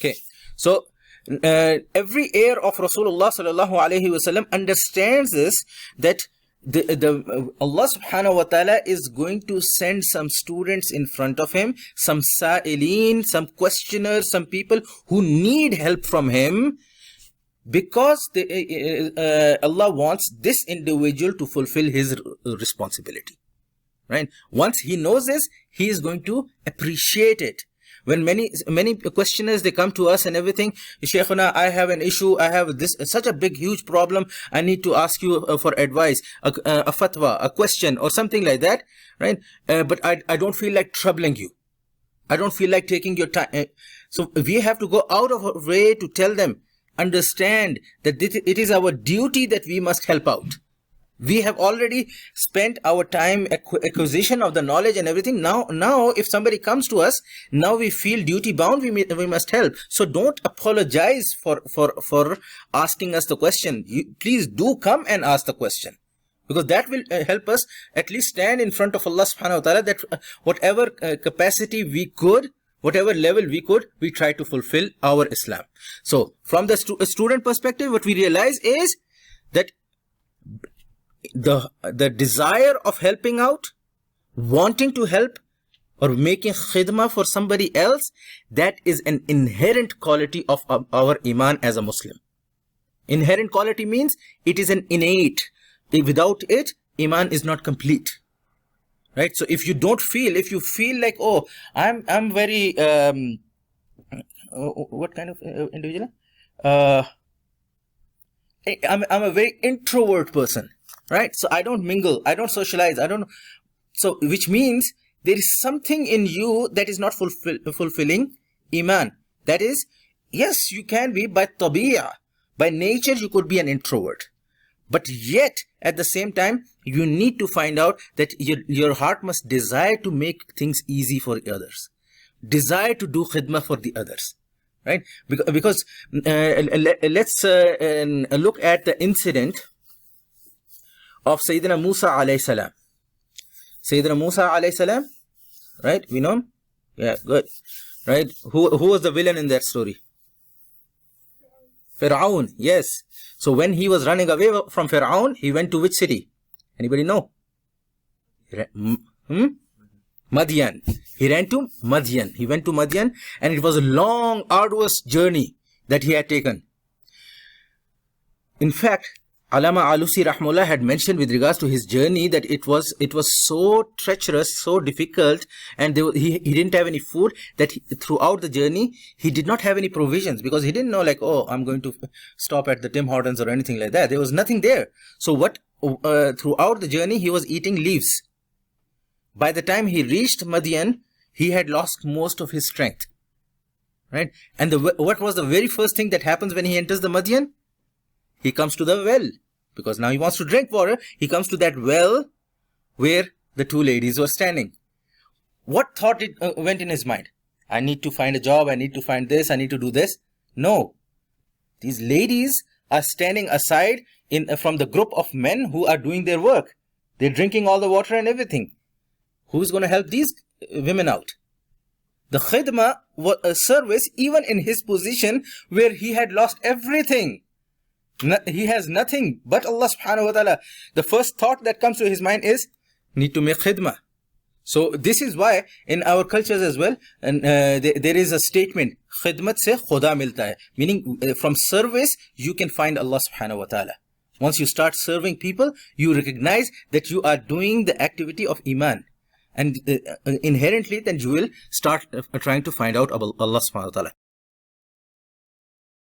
Okay, so every heir of Rasulullah sallallahu alaihi wasallam understands this, that Allah subhanahu wa ta'ala is going to send some students in front of him, some sa'ilin, some questioners, some people who need help from him, because Allah wants this individual to fulfill his responsibility. Right? Once he knows this, he is going to appreciate it. When many questioners, they come to us and everything, Shaykhuna, I have an issue, I have this such a big huge problem, I need to ask you for advice, a fatwa, a question or something like that, right? But I don't feel like troubling you, I don't feel like taking your time. So we have to go out of our way to tell them, understand that it is our duty that we must help out. We have already spent our time acquisition of the knowledge and everything. Now if somebody comes to us, now we feel duty bound, we must help. So don't apologize for asking us the question. Please do come and ask the question, because that will help us at least stand in front of Allah subhanahu wa ta'ala, that whatever capacity we could, whatever level we could, we try to fulfill our Islam. So from the student perspective, what we realize is that the desire of helping out, wanting to help or making khidmah for somebody else, that is an inherent quality of our iman as a Muslim. Inherent quality means it is an innate. Without it, iman is not complete. Right? So if you feel like, oh, I'm very what kind of individual? I'm a very introvert person. Right? So I don't mingle, I don't socialize, so which means there is something in you that is not fulfilling iman. That is, yes, you can be by tabi'ah, by nature you could be an introvert, but yet at the same time you need to find out that your heart must desire to make things easy for others, desire to do khidmah for the others. Right? Because let's look at the incident of Sayyidina Musa alayhi salam. Sayyidina Musa alayhi salam, right? We know him? Yeah, good. Right? Who was the villain in that story? Fir'aun, yes. So when he was running away from Fir'aun, he went to which city? Anybody know? Madian. He ran to Madian. He went to Madian, and it was a long, arduous journey that he had taken. In fact, Allama Alusi Rahmullah had mentioned with regards to his journey that it was so treacherous, so difficult, and he didn't have any food, that throughout the journey he did not have any provisions, because he didn't know like, oh, I'm going to stop at the Tim Hortons or anything like that. There was nothing there. So throughout the journey he was eating leaves. By the time he reached Madian, he had lost most of his strength. Right? And what was the very first thing that happens when he enters the Madian? He comes to the well, because now he wants to drink water. He comes to that well where the two ladies were standing. What thought went in his mind? I need to find a job, I need to find this, I need to do this. No. These ladies are standing aside from the group of men who are doing their work. They're drinking all the water and everything. Who's going to help these women out? The khidmah was a service even in his position where he had lost everything. He has nothing but Allah subhanahu wa ta'ala. The first thought that comes to his mind is, need to make khidmah. So this is why in our cultures as well, and there is a statement, khidmat se khuda milta hai, meaning from service you can find Allah subhanahu wa ta'ala. Once you start serving people, you recognize that you are doing the activity of iman, and inherently then you will start trying to find out about Allah subhanahu wa ta'ala.